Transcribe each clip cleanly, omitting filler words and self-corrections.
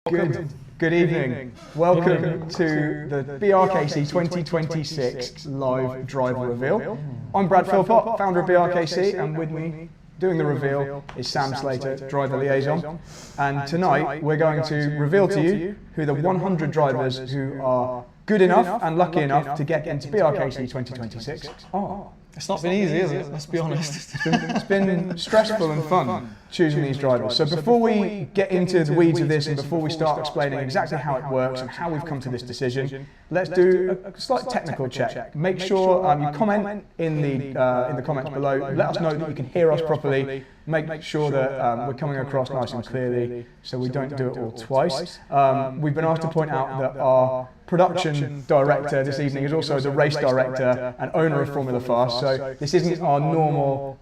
Good evening. Welcome to the BRKC 2026 live driver reveal. I'm Brad Philpott, founder of BRKC, and with me doing the reveal is Sam Slater, driver liaison. And tonight we're going to reveal to you who the 100 drivers who are good enough and lucky enough to get into BRKC 2026 are. It's not been easy, is it? Let's be honest. It's been stressful and fun choosing these drivers. So before we get into the weeds of this and before we start explaining exactly how it works and how we've come to this decision, let's do a slight technical check. Make sure you comment in the comments below. Let us know that you can hear us properly. Make sure that we're coming across nice and clearly so we don't do it all twice. We've been asked to point out that our production director this evening is also the race director and owner of Formula Fast, so this isn't our normal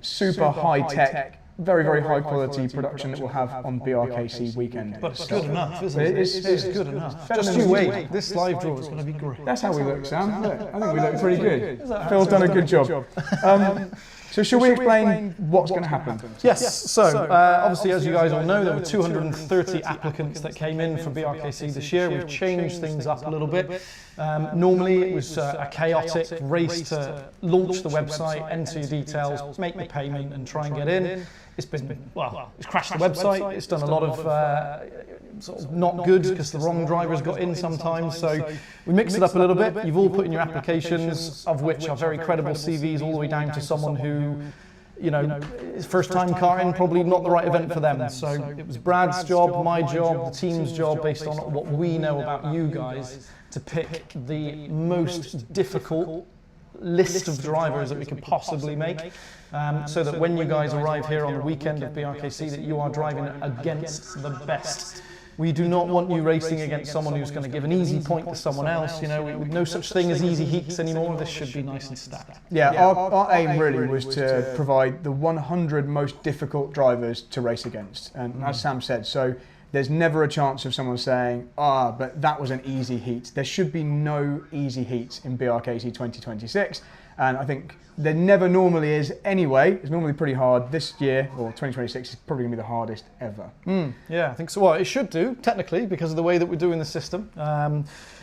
super high-tech, very high quality production that we'll have on BRKC weekend. But it's good enough, isn't it? It's good enough. Just you wait, this live draw is going to be great. That's how we look, Sam. Look, I think we look pretty good. Phil's done a good job. So shall we explain what's going to happen? Yes, so obviously as you guys all know, there were 230 applicants that came in for BRKC this year. We've changed things up a little bit. Normally it was a chaotic race to launch the website, enter your details, make the payment and try and get in. It's been, well, it's crashed the website, it's done a lot of sort of not good because the wrong drivers got in sometimes, so we mixed it up a little bit. You've all put in your applications, of which are very credible CVs, all the way down to someone who, you know, is first time karting, probably not the right event for them. So it was Brad's job, my job, the team's job, based on what we know about you guys, to pick the most difficult list of drivers that we could possibly make, so that when you guys arrive here on the weekend of BRKC, that you are driving against the best. We do not want you racing against someone who's going to give an easy point to someone else. You know, no such thing as easy heats anymore. This should be nice and stacked. Yeah, our aim really was to provide the 100 most difficult drivers to race against, and as Sam said, so there's never a chance of someone saying, but that was an easy heat. There should be no easy heats in BRKC 2026. And I think there never normally is anyway. It's normally pretty hard. This year, or 2026, is probably going to be the hardest ever. Yeah, I think so. Well, it should do, technically, because of the way that we're doing the system.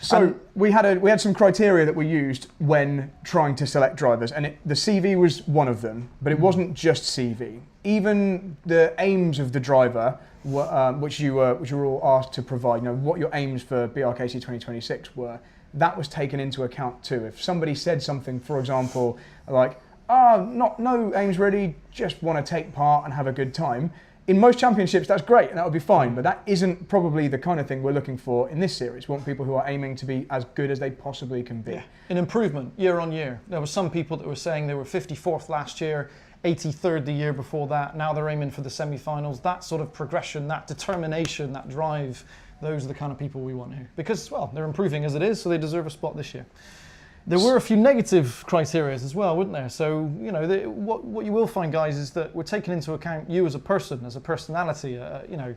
So we had some criteria that we used when trying to select drivers, and the CV was one of them, but it wasn't just CV. Even the aims of the driver, which you were all asked to provide, you know, what your aims for BRKC 2026 were, that was taken into account too. If somebody said something, for example, like, no aims really, just want to take part and have a good time, in most championships that's great and that would be fine, but that isn't probably the kind of thing we're looking for in this series. We want people who are aiming to be as good as they possibly can be. Yeah. An improvement year on year. There were some people that were saying they were 54th last year, 83rd the year before that, now they're aiming for the semi-finals. That sort of progression, that determination, that drive, those are the kind of people we want here. Because, well, they're improving as it is, so they deserve a spot this year. There were a few negative criteria as well, weren't there? So, you know, what you will find, guys, is that we're taking into account you as a person, as a personality. You know,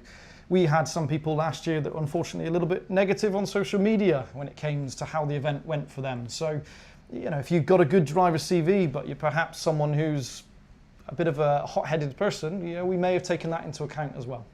we had some people last year that were unfortunately a little bit negative on social media when it came to how the event went for them. So, you know, if you've got a good driver CV, but you're perhaps someone who's a bit of a hot-headed person, you know, we may have taken that into account as well.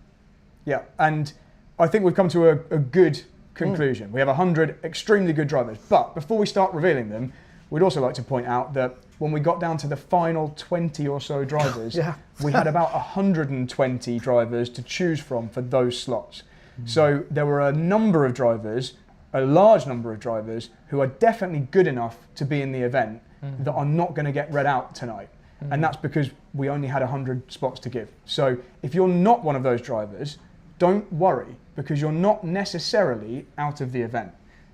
Yeah, and I think we've come to a good conclusion. We have 100 extremely good drivers, but before we start revealing them, we'd also like to point out that when we got down to the final 20 or so drivers, we had about 120 drivers to choose from for those slots. So there were a number of drivers, a large number of drivers, who are definitely good enough to be in the event that are not going to get read out tonight. And that's because we only had 100 spots to give. So if you're not one of those drivers, don't worry, because you're not necessarily out of the event.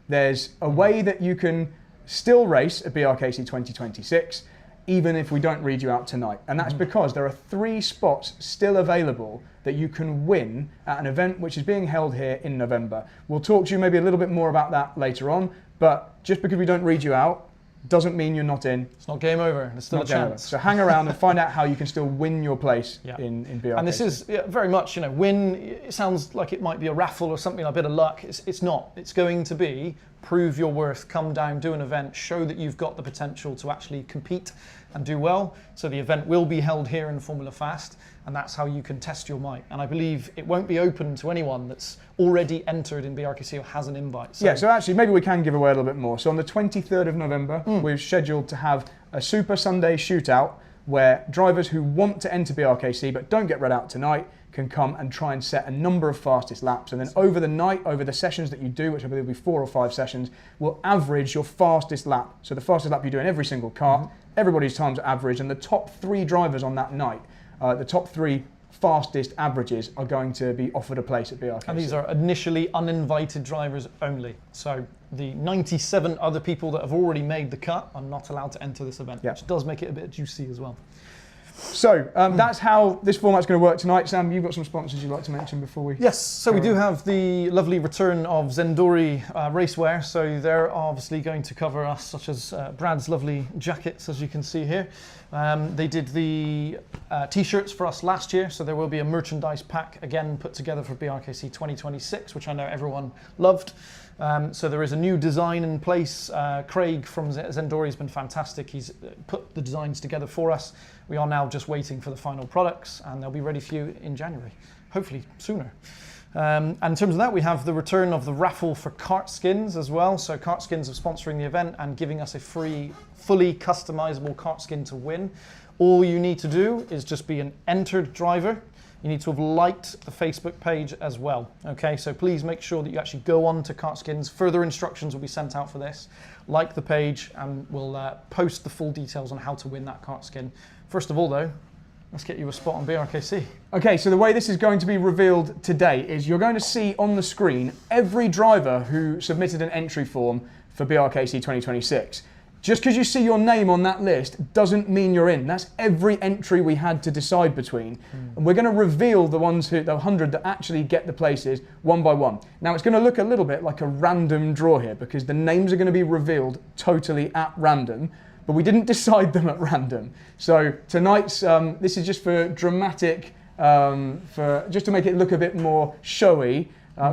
There's a way that you can still race at BRKC 2026, even if we don't read you out tonight. And that's because there are 3 spots still available that you can win at an event which is being held here in November. We'll talk to you maybe a little bit more about that later on, but just because we don't read you out, doesn't mean you're not in. It's not game over. There's still a chance. So hang around and find out how you can still win your place in BRKC. And this is very much, you know, win. It sounds like it might be a raffle or something, a bit of luck. It's not. It's going to be prove your worth, come down, do an event, show that you've got the potential to actually compete and do well. So the event will be held here in Formula Fast, and that's how you can test your might. And I believe it won't be open to anyone that's already entered in BRKC or has an invite. So, yeah, so actually maybe we can give away a little bit more. So on the 23rd of November, we've scheduled to have a Super Sunday shootout where drivers who want to enter BRKC but don't get read out tonight can come and try and set a number of fastest laps. And then over the night, over the sessions that you do, which I believe will be 4 or 5 sessions, we'll average your fastest lap. So the fastest lap you do in every single kart, everybody's times are average, and the top 3 drivers on that night, the top 3 fastest averages are going to be offered a place at BRKC. And these are initially uninvited drivers only. So the 97 other people that have already made the cut are not allowed to enter this event, which does make it a bit juicy as well. So that's how this format's going to work tonight. Sam, you've got some sponsors you'd like to mention before we... Yes, so we do have the lovely return of Zendori racewear. So they're obviously going to cover us, such as Brad's lovely jackets, as you can see here. They did the t-shirts for us last year, so there will be a merchandise pack again put together for BRKC 2026, which I know everyone loved. So there is a new design in place. Craig from Zendori has been fantastic. He's put the designs together for us. We are now just waiting for the final products, and they'll be ready for you in January, hopefully sooner. And in terms of that, we have the return of the raffle for kart skins as well. So kart skins are sponsoring the event and giving us a free, fully customizable kart skin to win. All you need to do is just be an entered driver. You need to have liked the Facebook page as well. Okay, so please make sure that you actually go on to Kart Skins. Further instructions will be sent out for this. Like the page, and we'll post the full details on how to win that kart skin. First of all, though, let's get you a spot on BRKC. Okay, so the way this is going to be revealed today is you're going to see on the screen every driver who submitted an entry form for BRKC 2026. Just because you see your name on that list doesn't mean you're in. That's every entry we had to decide between. And we're going to reveal the ones the 100 that actually get the places one by one. Now it's going to look a little bit like a random draw here because the names are going to be revealed totally at random, but we didn't decide them at random. So tonight's, this is just for dramatic, just to make it look a bit more showy.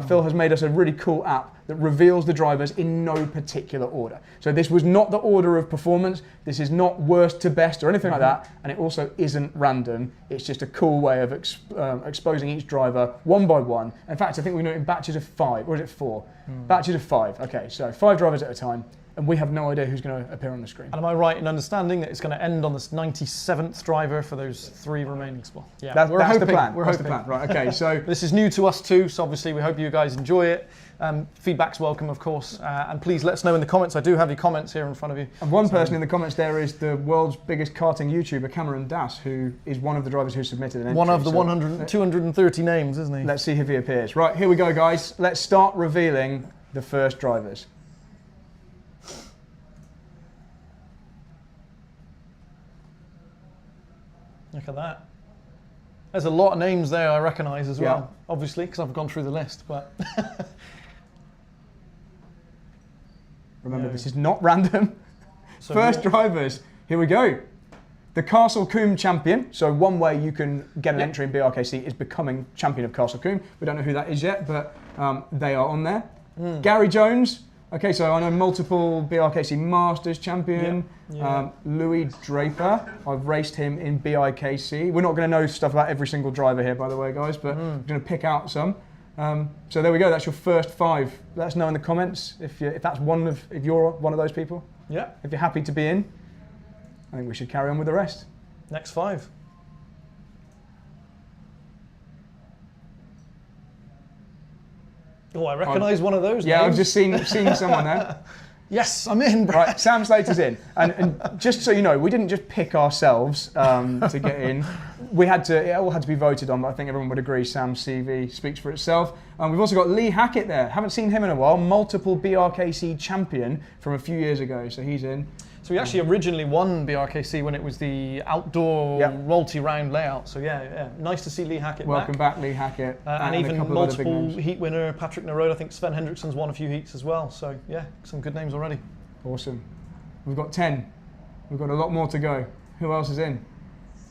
Phil has made us a really cool app that reveals the drivers in no particular order. So this was not the order of performance. This is not worst to best or anything like that. And it also isn't random. It's just a cool way of exposing each driver one by one. In fact, I think we know it in batches of 5, or is it 4? Batches of 5. Okay, so 5 drivers at a time. And we have no idea who's going to appear on the screen. And am I right in understanding that it's going to end on this 97th driver for those 3 remaining spots? Yeah, that's the plan. That's the plan. Right, okay, so... This is new to us too, so obviously we hope you guys enjoy it. Feedback's welcome, of course. And please let us know in the comments. I do have your comments here in front of you. And one person in the comments there is the world's biggest karting YouTuber, Cameron Das, who is one of the drivers who submitted an entry. One of the 230 names, isn't he? Let's see if he appears. Right, here we go, guys. Let's start revealing the first drivers. Look at that. There's a lot of names there I recognise as well, obviously, because I've gone through the list. But remember, this is not random. So first drivers, here we go. The Castle Combe champion. So one way you can get an entry in BRKC is becoming champion of Castle Combe. We don't know who that is yet, but they are on there. Gary Jones. Okay, so I know multiple BRKC Masters champion, Louis Draper. I've raced him in BIKC. We're not going to know stuff about every single driver here, by the way, guys, but we're going to pick out some. So there we go. That's your first 5. Let us know in the comments if that's if you're one of those people. Yeah. If you're happy to be in, I think we should carry on with the rest. Next 5. Oh, I recognise one of those names. I've just seen someone there. Yes, I'm in, bro. Right, Sam Slater's in. And just so you know, we didn't just pick ourselves to get in. It all had to be voted on, but I think everyone would agree Sam's CV speaks for itself. We've also got Lee Hackett there. Haven't seen him in a while. Multiple BRKC champion from a few years ago, so he's in. So we actually originally won BRKC when it was the outdoor multi-round layout. So yeah, nice to see Lee Hackett Welcome back, Lee Hackett. And even multiple heat winner, Patrick Narode. I think Sven Hendriksen's won a few heats as well. So yeah, some good names already. Awesome. We've got 10. We've got a lot more to go. Who else is in?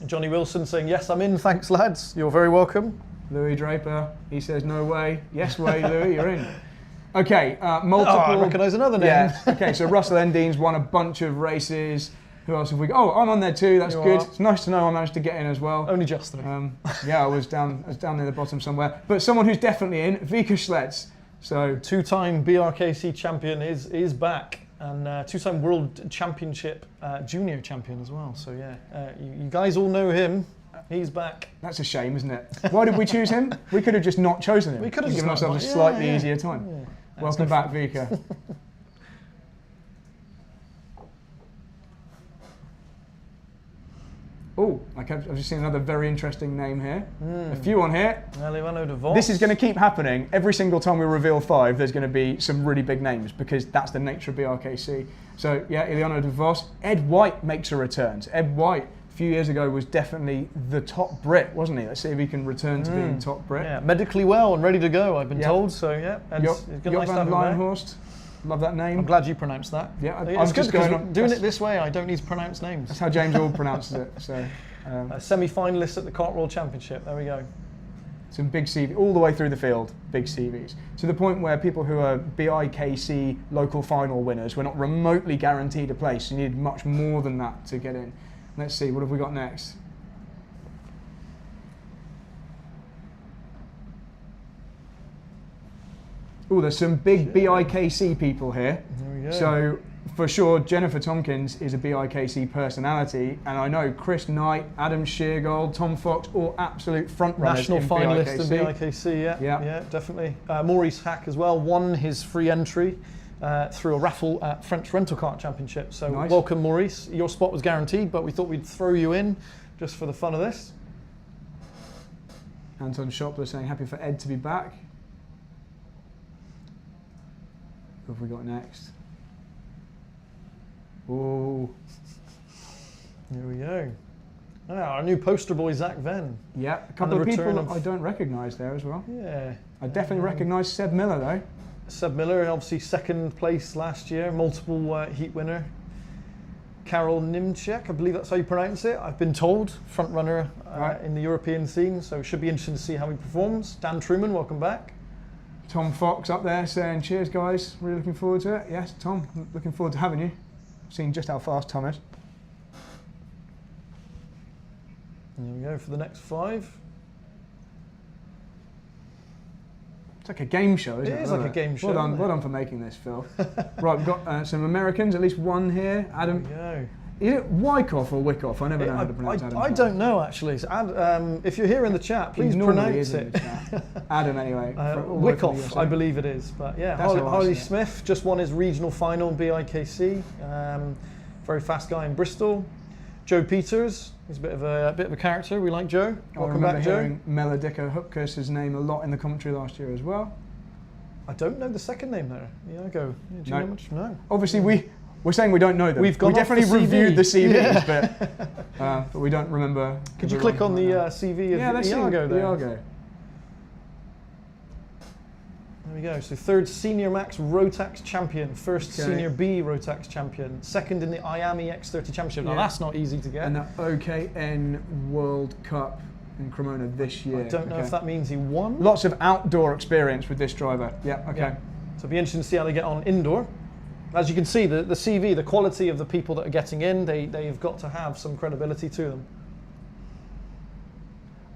Johnny Wilson saying, yes, I'm in. Thanks, lads. You're very welcome. Louis Draper, he says, no way. Yes way, Louis, you're in. Okay, multiple. Oh, I recognise another name. Yeah. Okay, so Russell Endine's won a bunch of races. Who else have we got? Oh, I'm on there too. That's good. It's nice to know I managed to get in as well. Only just though. Yeah, I was down near the bottom somewhere. But someone who's definitely in, Vika Schlets. So two-time BRKC champion is back, and two-time World Championship junior champion as well. So yeah, you guys all know him. He's back. That's a shame, isn't it? Why did we choose him? We could have just not chosen him. We could have given ourselves a slightly easier time. Yeah. Welcome back, Vika. Oh, I've just seen another very interesting name here. A few on here. Eliano de Vos. This is going to keep happening. Every single time we reveal 5, there's going to be some really big names because that's the nature of BRKC. So yeah, Eliano de Vos. Ed White makes a return. So Ed White, a few years ago, was definitely the top Brit, wasn't he? Let's see if he can return to being top Brit. Yeah, medically well and ready to go, I've been told. So yeah, it's nice to have him back. Lionhorst. Love that name. I'm glad you pronounced that. Yeah, it's good because doing it this way, I don't need to pronounce names. That's how James Ord pronounces it. So, semi-finalist at the Kart World Championship. There we go. Some big CV all the way through the field. Big CVs to the point where people who are BIKC local final winners were not remotely guaranteed a place. You needed much more than that to get in. Let's see, what have we got next? Oh, there's some big BIKC people here. There we go. So, for sure, Jennifer Tompkins is a BIKC personality, and I know Chris Knight, Adam Sheargold, Tom Fox, all absolute front runners National in finalist BIKC. in BIKC, yeah, definitely. Maurice Hack as well won his free entry through a raffle at French Rental Kart Championship. So nice. Welcome, Maurice. Your spot was guaranteed, but we thought we'd throw you in just for the fun of this. Anton Shopler saying happy for Ed to be back. What have we got next? Oh, here we go. Our new poster boy, Zach Venn. Yeah, a couple of people I don't recognise there as well. Yeah. I definitely recognise Seb Miller though. Seb Miller, obviously second place last year, multiple heat winner. Karol Nimczek, I believe that's how you pronounce it. I've been told, front runner in the European scene, so it should be interesting to see how he performs. Dan Truman, welcome back. Tom Fox up there saying, cheers guys, really looking forward to it. Yes, Tom, looking forward to having you. Seen just how fast Tom is. There we go for the next 5. It's like a game show, isn't it? It is like a game show. Well done for making this, Phil. Right, we've got some Americans, at least one here. Adam. There we go. Is it Wyckoff or Wyckoff? I never know how to pronounce Adam. I don't know actually. So if you're here in the chat, please pronounce it. Adam, anyway. Wyckoff, I believe it is. But yeah, Harley Smith just won his regional final in BIKC. Very fast guy in Bristol. Joe Peters, he's a bit of a character. We like Joe. Welcome back, Joe. I remember hearing Melodica Hupkus' name a lot in the commentary last year as well. I don't know the second name there. Iago. Do you know much? No. Obviously, we're saying we don't know them. We definitely reviewed the CVs, but we don't remember. Could you click on the CV of Iago there? Iago. There we go. So third Senior Max Rotax champion, first Senior B Rotax champion, second in the IAME X30 Championship. Now that's not easy to get. And the OKN World Cup in Cremona this year. I don't know if that means he won. Lots of outdoor experience with this driver. Yeah, okay. Yeah. So it'll be interesting to see how they get on indoor. As you can see, the CV, the quality of the people that are getting in, they've got to have some credibility to them.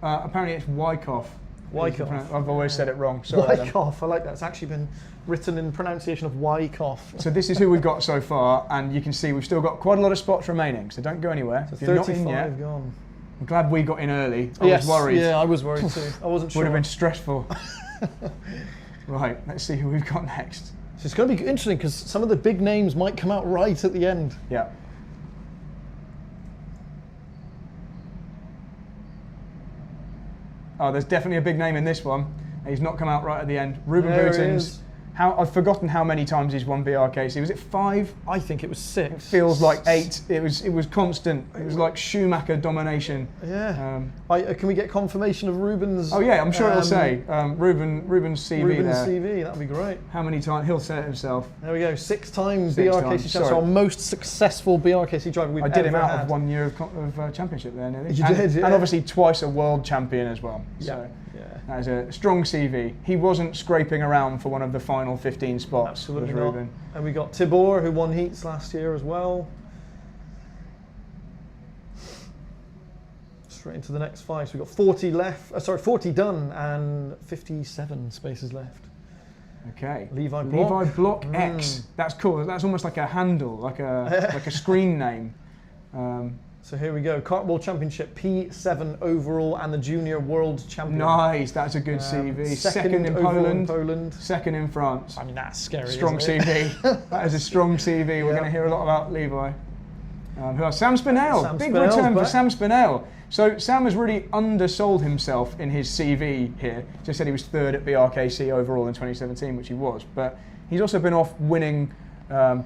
Apparently it's Wyckoff. Wyckoff. I've always said it wrong. Sorry, Wyckoff, I like that. It's actually been written in pronunciation of Wyckoff. So this is who we've got so far, and you can see we've still got quite a lot of spots remaining, so don't go anywhere. So if you're not in yet, gone. I'm glad we got in early. I was worried. Yeah, I was worried too. I wasn't sure. Would have been stressful. Right, let's see who we've got next. So it's going to be interesting because some of the big names might come out right at the end. Yeah. Oh, there's definitely a big name in this one. He's not come out right at the end. Ruben Boutens. I've forgotten how many times he's won BRKC. Was it 5? I think it was 6. It feels like 8. It was constant. It was like Schumacher domination. Yeah. Can we get confirmation of Ruben's? Oh yeah, I'm sure it'll say Ruben's CV Ruben's there. CV, that'd be great. How many times? He'll say it himself. There we go. 6 times BRKC champion. So our most successful BRKC driver we've ever had. I did him out of 1 year of championship there nearly. You did, yeah. And obviously twice a world champion as well. Yeah. So. Yeah. That is a strong CV. He wasn't scraping around for one of the final 15 spots. Absolutely was not. Ruben. And we got Tibor, who won heats last year as well. Straight into the next 5. So we've got 40 left. 40 done and 57 spaces left. Okay. Levi Block. Levi Block X. That's cool. That's almost like a handle, like a screen name. So here we go. Kart World Championship P7 overall and the Junior World Champion. Nice. That's a good CV. Second in Poland. Second in France. I mean, that's scary. Strong CV. That is a strong CV. We're going to hear a lot about Levi. Who else? Sam Spinell. Big return for Sam Spinell. So Sam has really undersold himself in his CV here. Just said he was 3rd at BRKC overall in 2017, which he was. But he's also been off winning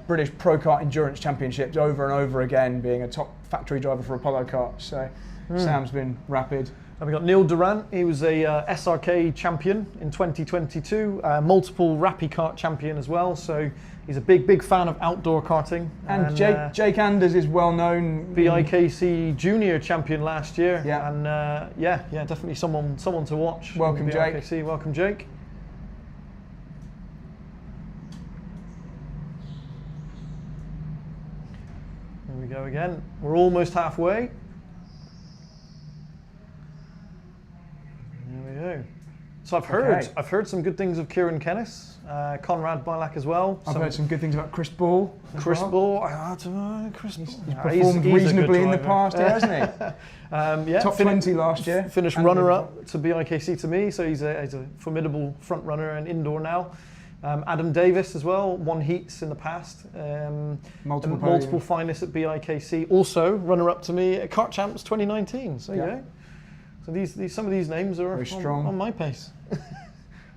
British Pro Kart Endurance Championships over and over again, being a top factory driver for Apollo Kart. So Sam's been rapid. And we got Neil Durant. He was a SRK champion in 2022, multiple Rappy Kart champion as well. So he's a big fan of outdoor karting. And Jake Anders is well known. BIKC Junior champion last year. Yeah. And yeah, definitely someone to watch. Welcome, BIKC. Jake. Welcome, Jake. Here we go again. We're almost halfway. So I've heard some good things of Kieran Kennis, Conrad Bilak as well. I've heard some good things about Chris Ball. Chris Ball. He's performed reasonably in the past, hasn't he? Yeah, Top 20 last year. Finished runner-up to BIKC to me, so he's a formidable front runner and indoor now. Adam Davis as well, won heats in the past. Multiple finalists at BIKC. Also runner-up to me at Kart Champs 2019. So yeah. So some of these names are on my pace. So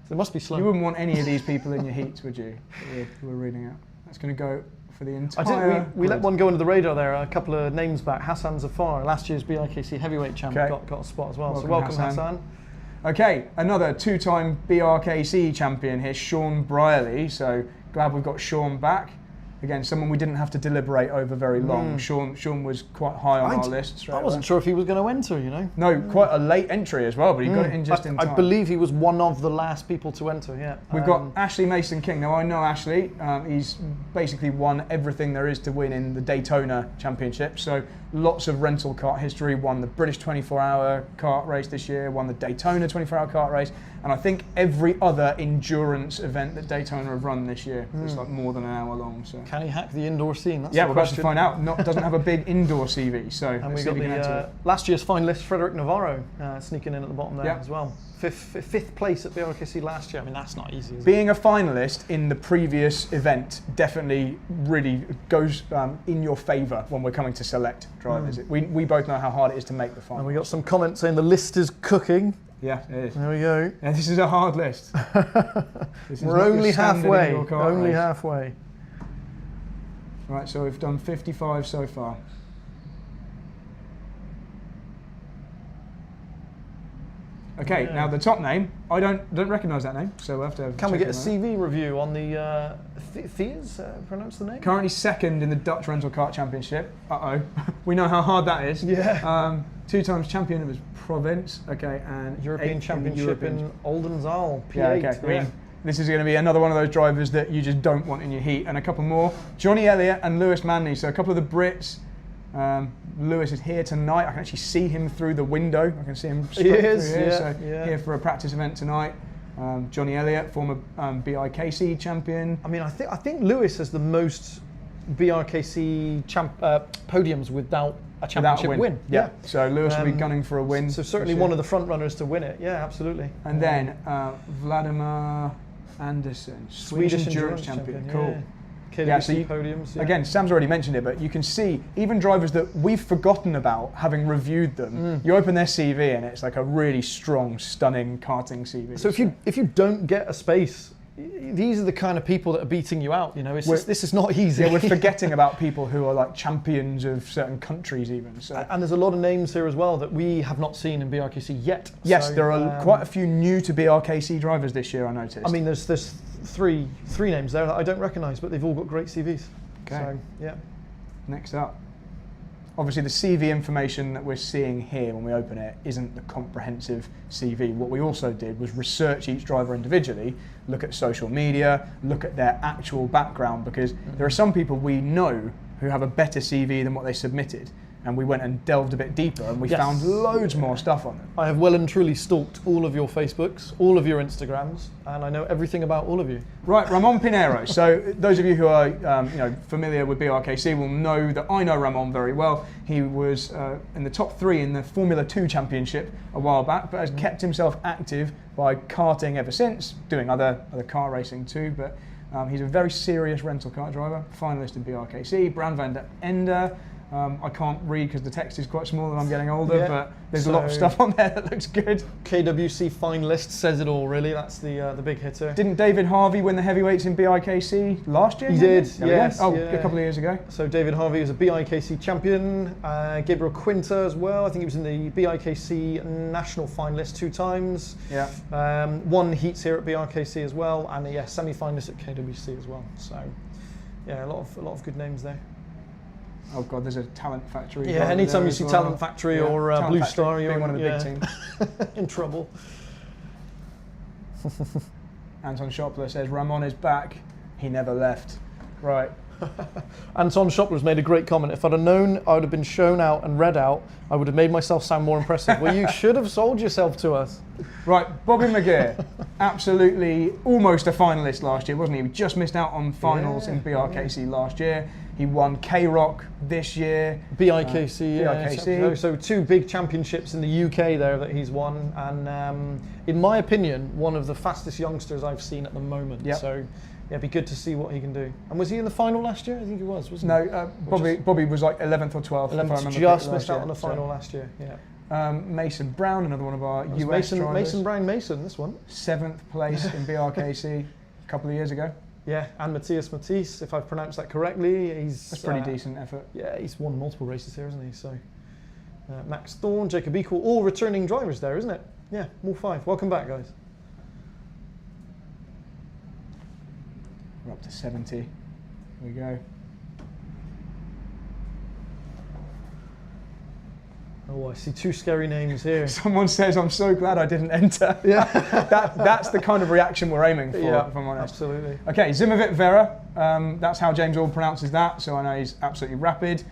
they must be slow. You wouldn't want any of these people in your heats, would you? We're reading out. That's going to go for the entire. We let one go under the radar there. A couple of names back. Hassan Zafar, last year's BRKC heavyweight champ, got a spot as well. Welcome Hassan. Okay, another 2-time BRKC champion here, Sean Brierley. So glad we've got Sean back. Again, someone we didn't have to deliberate over very long. Sean was quite high on our list. I wasn't sure if he was going to enter, you know. No, quite a late entry as well, but he got it in just in time. I believe he was one of the last people to enter, yeah. We've got Ashley Mason King. Now, I know Ashley. He's basically won everything there is to win in the Daytona Championship. So lots of rental kart history. Won the British 24-hour kart race this year, won the Daytona 24-hour kart race, and I think every other endurance event that Daytona have run this year. It's like more than an hour long. So. Can he hack the indoor scene? That's we're about to find out. Doesn't have a big indoor CV. So and we got the last year's finalist, Frederick Navarro, sneaking in at the bottom there as well. Fifth place at BRKC last year. I mean, that's not easy. Being a finalist in the previous event definitely really goes in your favour when we're coming to select drivers. We both know how hard it is to make the final. And we got some comments saying the list is cooking. Yeah, it is. There we go. Yeah, this is a hard list. We're only halfway. Only halfway. Right, so we've done 55 so far. Okay, now the top name, I don't recognise that name, so we'll have to. Can we get a CV review on the Thiers? Pronounce the name. Currently second in the Dutch Rental Kart Championship. We know how hard that is. Yeah. 2 times champion of his province. Okay, and European Championship in Oldenzaal. P8. Yeah, okay. I mean, this is going to be another one of those drivers that you just don't want in your heat, and a couple more. Johnny Elliott and Lewis Manley. So a couple of the Brits. Lewis is here tonight. I can actually see him through the window. I can see him through here. Here for a practice event tonight. Johnny Elliott, former BIKC champion. I mean, I think Lewis has the most BRKC podiums without a championship win. Yeah. So Lewis will be gunning for a win. So certainly one of the front runners to win it. Yeah, absolutely. And then Vladimir Andersson, Swedish endurance champion. Cool. Yeah, so podiums. Yeah. Again, Sam's already mentioned it, but you can see even drivers that we've forgotten about, having reviewed them. You open their CV and it's like a really strong, stunning karting CV. So if you don't get a space, these are the kind of people that are beating you out. You know, this is not easy. Yeah, we're forgetting about people who are like champions of certain countries, even. So. And there's a lot of names here as well that we have not seen in BRKC yet. Yes, there are quite a few new to BRKC drivers this year. I noticed. I mean, there's three names there that I don't recognise, but they've all got great CVs. Okay. So, yeah. Next up, obviously the CV information that we're seeing here when we open it isn't the comprehensive CV. What we also did was research each driver individually, look at social media, look at their actual background, because there are some people we know who have a better CV than what they submitted. And we went and delved a bit deeper, and we found loads more stuff on them. I have well and truly stalked all of your Facebooks, all of your Instagrams, and I know everything about all of you. Right, Ramon Pinheiro. So those of you who are familiar with BRKC will know that I know Ramon very well. He was in the top 3 in the Formula 2 Championship a while back, but has kept himself active by karting ever since, doing other car racing too. But he's a very serious rental kart driver, finalist in BRKC, Brand van der Ende. I can't read because the text is quite small and I'm getting older, but there's a lot of stuff on there that looks good. KWC finalist says it all, really. That's the big hitter. Didn't David Harvey win the heavyweights in BIKC last year? He did, yes. Oh, a couple of years ago. So David Harvey was a BIKC champion. Gabriel Quinta as well. I think he was in the BIKC national finalist 2 times. Yeah. Won heats here at BRKC as well, and semi-finalist at KWC as well. So yeah, a lot of good names there. Oh God, there's a Talent Factory. Yeah, anytime you see Talent Factory or Talent Blue Factory, Star, you're one of the big teams. in trouble. Anton Schopler says Ramon is back. He never left. Right. Anton Schopler's made a great comment. If I'd have known I would have been shown out and read out, I would have made myself sound more impressive. Well, you should have sold yourself to us. Right, Bobby McGear, absolutely almost a finalist last year, wasn't he? We just missed out on finals in BRKC last year. He won K-Rock this year. BIKC, BIKC. So 2 big championships in the UK there that he's won, and in my opinion, one of the fastest youngsters I've seen at the moment. Yep. So yeah, it'd be good to see what he can do. And was he in the final last year? I think he was, wasn't he? No, Bobby was like 11th or 12th. 11th, just missed out on the final last year. Yeah. Mason Brown, another one of our US drivers. Mason Brown Mason, this one. 7th place in BRKC a couple of years ago. Yeah, and Matthias Matisse, if I've pronounced that correctly. That's pretty decent effort. Yeah, he's won multiple races here, hasn't he? So Max Thorne, Jacob Equal, all returning drivers there, isn't it? Yeah, all 5. Welcome back, guys. We're up to 70. Here we go. Oh, I see 2 scary names here. Someone says, I'm so glad I didn't enter. Yeah. That's the kind of reaction we're aiming for, if I'm honest. Absolutely. Okay, Zimovit Vera. That's how James All pronounces that, so I know he's absolutely rapid.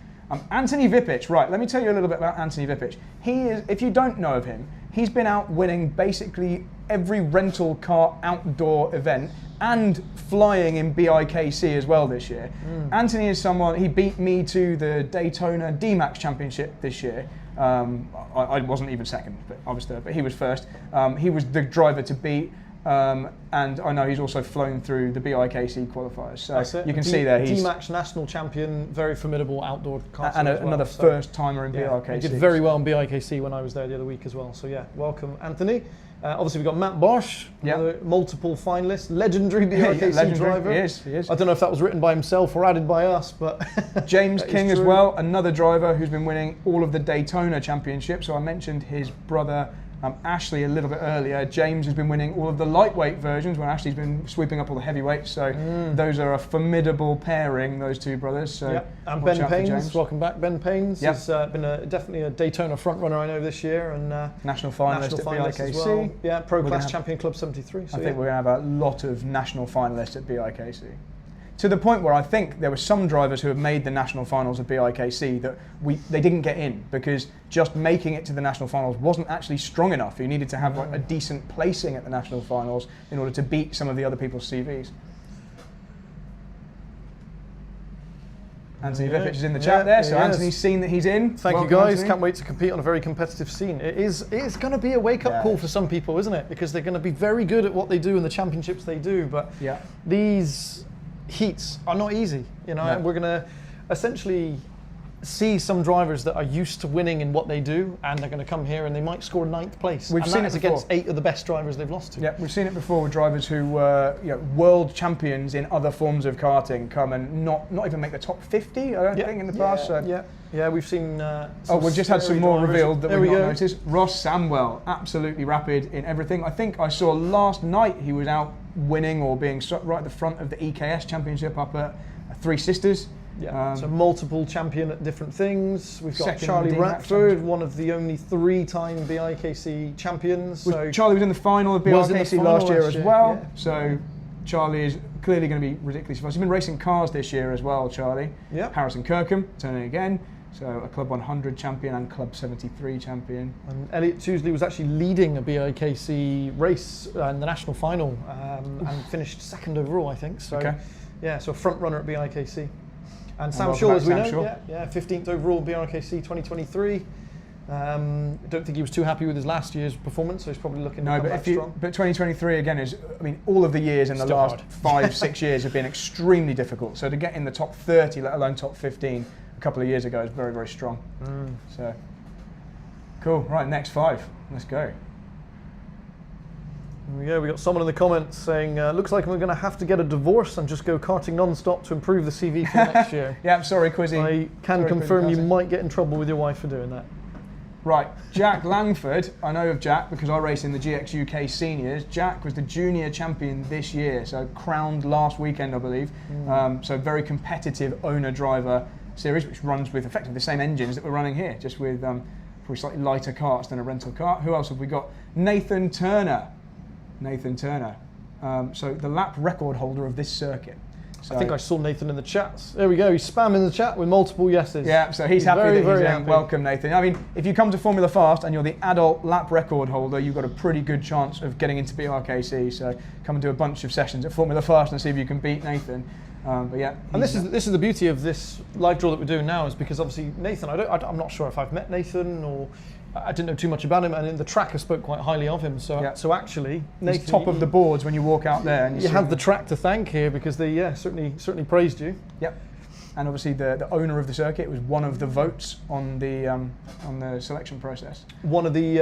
Anthony Vipic. Right, let me tell you a little bit about Anthony Vipic. He is, if you don't know of him, he's been out winning basically every rental car outdoor event and flying in BIKC as well this year. Anthony is someone, he beat me to the Daytona D-Max Championship this year. I wasn't even second, but I was third, but he was first. He was the driver to beat, and I know he's also flown through the BIKC qualifiers. So you can see there he's D-Max national champion, very formidable outdoor car. And another first timer in BRKC. He did very well in BIKC when I was there the other week as well. So yeah, welcome Anthony. Obviously we've got Matt Bosch, another multiple finalist, legendary BRKC driver. He is. I don't know if that was written by himself or added by us, but James King as well, another driver who's been winning all of the Daytona Championship. So I mentioned his brother Ashley a little bit earlier. James has been winning all of the lightweight versions when Ashley's been sweeping up all the heavyweights. So those are a formidable pairing, those 2 brothers. So and Ben Paynes, welcome back. Ben Paynes has been definitely a Daytona front runner, I know, this year, and national finalist at BIKC. As well. Yeah, Pro Class Champion Club 73. So I think we're going to have a lot of national finalists at BIKC. To the point where I think there were some drivers who have made the national finals of BIKC that they didn't get in because just making it to the national finals wasn't actually strong enough. You needed to have a decent placing at the national finals in order to beat some of the other people's CVs. Anthony Vipic is in the chat there, so Anthony's seen that he's in. Thank you guys, Anthony. Can't wait to compete on a very competitive scene. It's going to be a wake-up call for some people, isn't it? Because they're going to be very good at what they do in the championships they do, but these heats are not easy. We're going to essentially see some drivers that are used to winning in what they do, and they're going to come here and they might score 9th place. We've seen it against 8 of the best drivers they've lost to. Yeah, we've seen it before with drivers who were world champions in other forms of karting come and not even make the top 50. I don't think in the past. Yeah, we've seen. We've just had some more revealed that we've not noticed. Ross Samwell, absolutely rapid in everything. I think I saw last night he was out winning or being right at the front of the EKS Championship up at Three Sisters. Yeah, so multiple champion at different things. We've got Second Charlie Dean Ratford, one of the only 3-time BRKC champions. So Charlie was in the final of BRKC last year as well. Yeah. So Charlie is clearly going to be ridiculously fast. He's been racing cars this year as well, Charlie. Yeah. Harrison Kirkham turning again. So a Club 100 champion and Club 73 champion. And Elliot Tousley was actually leading a BRKC race in the national final and finished 2nd overall, I think. So yeah, so front runner at BRKC. And Sam Shaw, as we know, 15th overall BRKC 2023. Don't think he was too happy with his last year's performance, so he's probably looking to come back strong. But 2023 again is, I mean, all of the years in the last 5-6 years have been extremely difficult. So to get in the top 30, let alone top 15, a couple of years ago is very, very strong. So cool. Right, next 5. Let's go. There we go. We got someone in the comments saying, "Looks like we're going to have to get a divorce and just go karting non-stop to improve the CV for next year." Yeah, I'm sorry, Quizzy. I can confirm you might get in trouble with your wife for doing that. Right, Jack Langford. I know of Jack because I race in the GX UK Seniors. Jack was the junior champion this year, so crowned last weekend, I believe. So very competitive owner-driver series, which runs with effectively the same engines that we're running here, just with probably slightly lighter karts than a rental kart. Who else have we got? Nathan Turner. So the lap record holder of this circuit. So I think I saw Nathan in the chats. There we go. He's spamming the chat with multiple yeses. Yeah, so he's happy very, that he's very in. happy. Welcome, Nathan. I mean, if you come to Formula Fast and you're the adult lap record holder, you've got a pretty good chance of getting into BRKC. So come and do a bunch of sessions at Formula Fast and see if you can beat Nathan. But yeah, and this is the beauty of this live draw that we're doing now, is because obviously Nathan, I'm not sure if I've met Nathan, or I didn't know too much about him, and in the tracker spoke quite highly of him. So so actually, Nathan, he's top of the boards when you walk out there, and you have the track to thank here, because they certainly praised you. Yep. And obviously the owner of the circuit was one of the votes on the selection process. One of the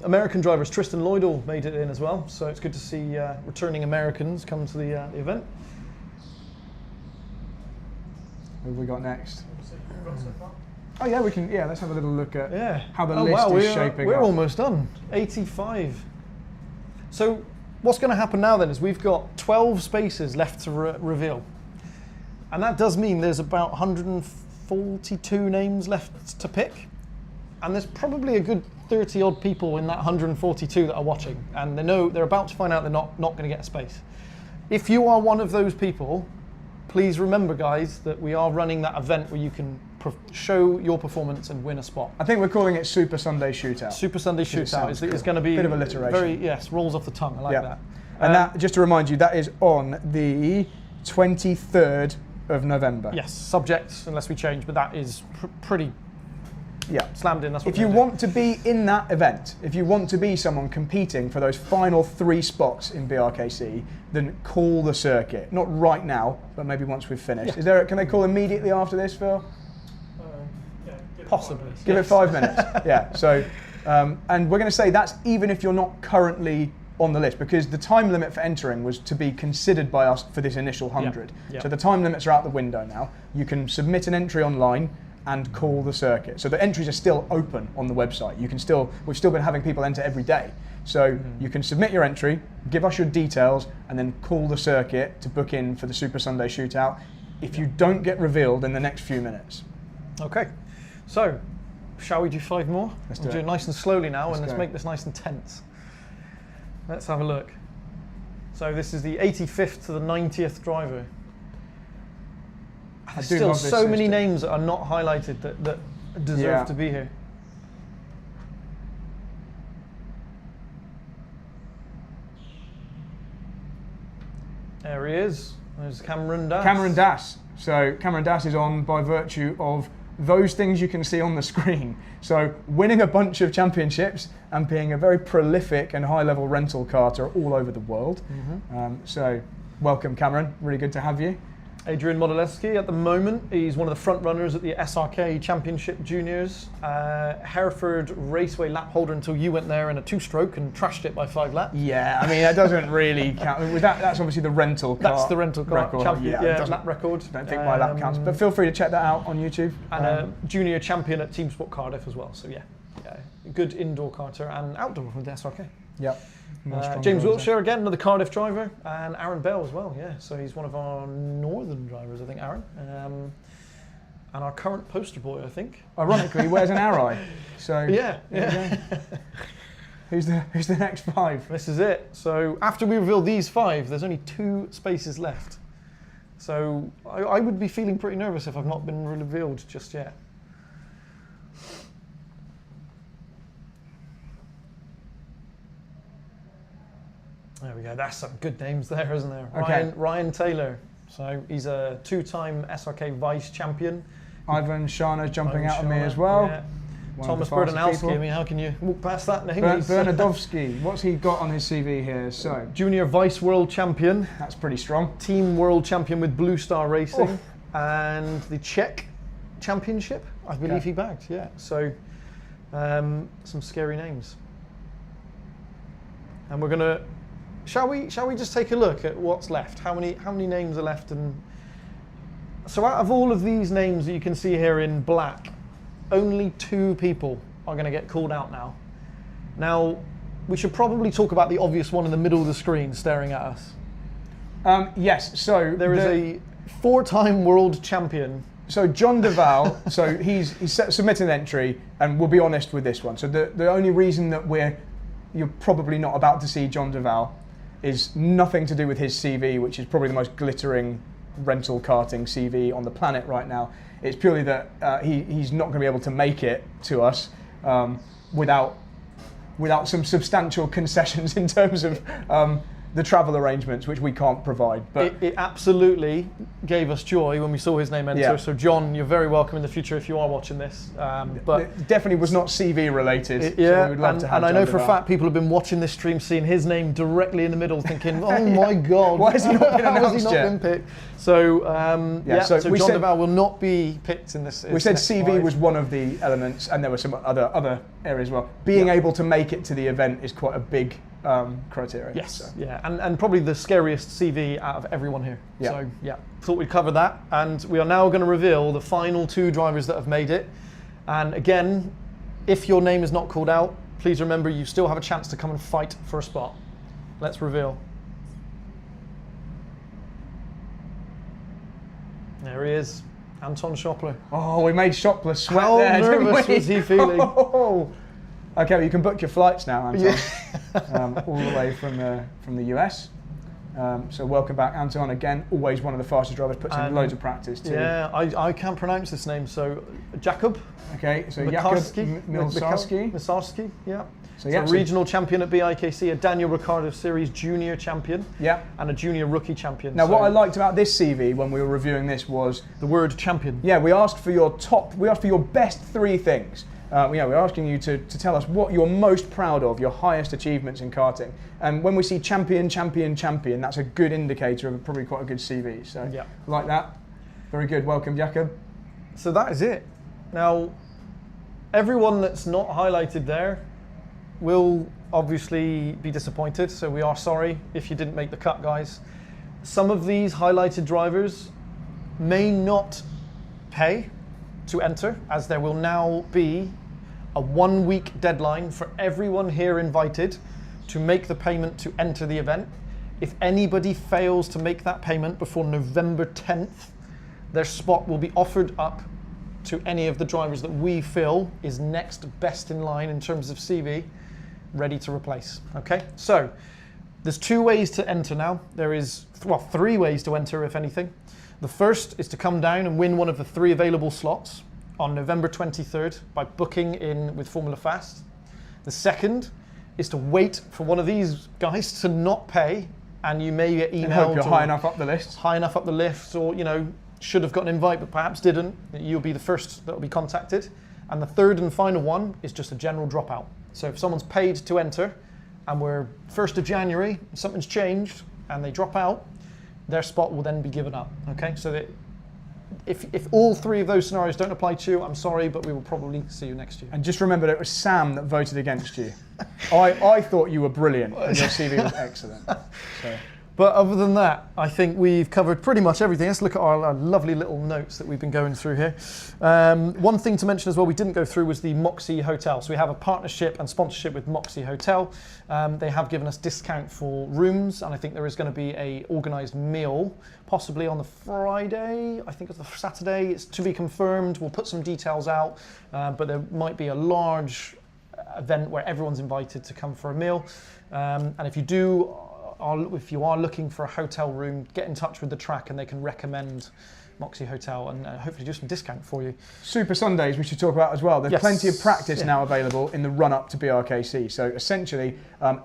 American drivers, Tristan Lloydell, made it in as well. So it's good to see returning Americans come to the event. What have we got next? Oh yeah, we can. Yeah, let's have a little look at how the list is shaping up. We're almost done. 85. So what's going to happen now then is we've got 12 spaces left to reveal, and that does mean there's about 142 names left to pick, and there's probably a good 30 odd people in that 142 that are watching, and they're about to find out they're not going to get a space. If you are one of those people, please remember, guys, that we are running that event where you can show your performance and win a spot. I think we're calling it Super Sunday Shootout. Super Sunday Shootout is going to be a bit of alliteration. Rolls off the tongue. I like that. And that, just to remind you, that is on the 23rd of November. Yes, subject unless we change, but that is pretty slammed in. That's what if you want to be in that event, if you want to be someone competing for those final 3 spots in BRKC, then call the circuit. Not right now, but maybe once we've finished. Can they call immediately after this, Phil? Possibly. Give it 5 minutes. Yeah. So, and we're going to say that's even if you're not currently on the list, because the time limit for entering was to be considered by us for this initial 100. So the time limits are out the window now. You can submit an entry online and call the circuit. So the entries are still open on the website. We've still been having people enter every day. So you can submit your entry, give us your details, and then call the circuit to book in for the Super Sunday Shootout if you don't get revealed in the next few minutes. Okay. So, shall we do 5 more? Let's do it nice and slowly now, and let's make this nice and tense. Let's have a look. So this is the 85th to the 90th driver. There's still so many names that are not highlighted that deserve to be here. There he is. There's Cameron Das. Cameron Das. So Cameron Das is on by virtue of those things you can see on the screen. So winning a bunch of championships and being a very prolific and high-level rental karter all over the world. So welcome, Cameron. Really good to have you. Adrian Modilewski at the moment. He's one of the front runners at the SRK Championship Juniors. Hereford Raceway lap holder until you went there in a 2-stroke and trashed it by 5 laps. Yeah, I mean, that doesn't really count. That's obviously the rental car. That's the rental car record. Lap record. I don't think my lap counts, but feel free to check that out on YouTube. And a junior champion at Team Sport Cardiff as well. So good indoor karter and outdoor with the SRK. Yep. James Wiltshire again, another Cardiff driver, and Aaron Bell as well. Yeah, so he's one of our northern drivers, I think. Aaron. and our current poster boy, I think. Ironically, he wears an arrow. So yeah. Who's the next 5? This is it. So after we reveal these 5, there's only 2 spaces left. So I would be feeling pretty nervous if I've not been revealed just yet. There we go. That's some good names there, isn't there? Okay. Ryan Taylor. So he's a 2-time SRK vice champion. Ivan Shana's jumping out of me as well. Yeah. Thomas Berdanowski. I mean, how can you walk past that name? Bernadowski. What's he got on his CV here? So junior vice world champion. That's pretty strong. Team world champion with Blue Star Racing, and the Czech Championship. I believe he bagged. Yeah. So some scary names. And we're gonna. Shall we just take a look at what's left? How many names are left? And so out of all of these names that you can see here in black, only 2 people are going to get called out now. Now, we should probably talk about the obvious one in the middle of the screen staring at us. Yes, so there is a 4-time world champion. So John Duval, so he's submitted an entry, and we'll be honest with this one. So the only reason that you're probably not about to see John Duval is nothing to do with his CV, which is probably the most glittering rental karting CV on the planet right now. It's purely that he's not going to be able to make it to us without some substantial concessions in terms of the travel arrangements, which we can't provide. But it absolutely gave us joy when we saw his name enter. Yeah. So John, you're very welcome in the future if you are watching this. But it definitely was not CV related. Yeah, so we'd love to have and I know for a fact people have been watching this stream, seeing his name directly in the middle, thinking, "Oh my God, why has he not been announced How has he not been picked?" So so John Duval will not be picked in this. We said CV was one of the elements, and there were some other areas as well. Being able to make it to the event is quite a big criteria. Yes, so. Yeah, and probably the scariest CV out of everyone here. Yeah. So yeah, thought we'd cover that, and we are now going to reveal the final 2 drivers that have made it. And again, if your name is not called out, please remember you still have a chance to come and fight for a spot. Let's reveal. There he is, Anton Schoppler. Oh, we made Schoppler sweat How there, didn't we? nervous was he feeling? Oh. Okay, well, you can book your flights now, Anton, all the way from the US. So welcome back, Anton. Again, always one of the fastest drivers, puts in loads of practice too. Yeah, I can't pronounce this name, so Jakub. Okay, so Jakub Milsarski, yeah. So a regional champion at BRKC, a Daniel Ricciardo Series junior champion, and a junior rookie champion. Now, what I liked about this CV when we were reviewing this was the word champion. Yeah, we asked for your best 3 things. We're asking you to tell us what you're most proud of, your highest achievements in karting. And when we see champion, champion, champion, that's a good indicator of probably quite a good CV. So like that. Very good. Welcome, Jakub. So that is it. Now, everyone that's not highlighted there will obviously be disappointed. So we are sorry if you didn't make the cut, guys. Some of these highlighted drivers may not pay to enter, as there will now be a 1-week deadline for everyone here invited to make the payment to enter the event. If anybody fails to make that payment before November 10th, their spot will be offered up to any of the drivers that we feel is next best in line in terms of CV, ready to replace. Okay, so there's 2 ways to enter now. There is, 3 ways to enter, if anything. The first is to come down and win one of the 3 available slots on November 23rd by booking in with Formula Fast. The second is to wait for one of these guys to not pay, and you may get emailed. And hope you're high enough up the list. High enough up the list, or should have got an invite but perhaps didn't. You'll be the first that will be contacted. And the third and final one is just a general dropout. So if someone's paid to enter, and we're 1st of January, something's changed, and they drop out, their spot will then be given up. Okay, so that if all 3 of those scenarios don't apply to you, I'm sorry, but we will probably see you next year. And just remember that it was Sam that voted against you. I thought you were brilliant, and your CV was excellent. So. But other than that, I think we've covered pretty much everything. Let's look at our lovely little notes that we've been going through here. One thing to mention as well we didn't go through was the Moxie Hotel. So we have a partnership and sponsorship with Moxie Hotel. They have given us discount for rooms, and I think there is going to be a organised meal, possibly on the Friday. I think it's the Saturday. It's to be confirmed. We'll put some details out, but there might be a large event where everyone's invited to come for a meal. And if you are looking for a hotel room, get in touch with the track and they can recommend Moxie Hotel and hopefully do some discount for you. Super Sundays we should talk about as well. There's plenty of practice now available in the run-up to BRKC. So essentially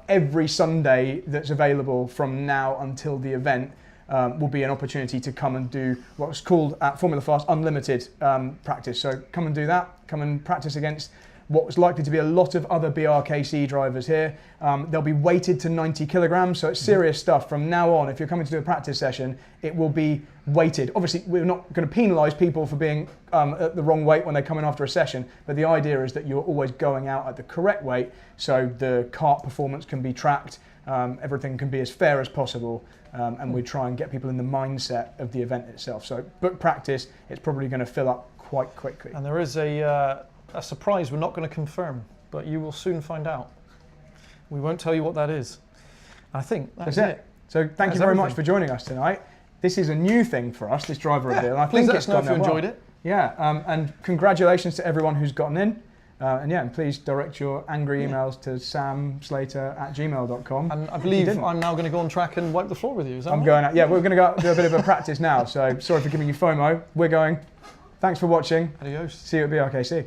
every Sunday that's available from now until the event will be an opportunity to come and do what's called at Formula Fast Unlimited practice. So come and do that, come and practice against what's likely to be a lot of other BRKC drivers here. They'll be weighted to 90 kilograms, so it's serious stuff. From now on, if you're coming to do a practice session, it will be weighted. Obviously, we're not going to penalise people for being at the wrong weight when they're coming after a session, but the idea is that you're always going out at the correct weight so the kart performance can be tracked, everything can be as fair as possible, and we try and get people in the mindset of the event itself. So book practice, it's probably going to fill up quite quickly. And there is a surprise we're not going to confirm, but you will soon find out. We won't tell you what that is. I think that's it. So thank you very much for joining us tonight. This is a new thing for us, this driver reveal. I think it's gone well. Please let us know if you enjoyed it. Yeah, and congratulations to everyone who's gotten in. And please direct your angry emails to samslater@gmail.com. And I believe I'm now going to go on track and wipe the floor with you. Is that right? Going out. Yeah, we're going to go out and do a bit of a practice now. So sorry for giving you FOMO. We're going. Thanks for watching. Adios. See you at BRKC.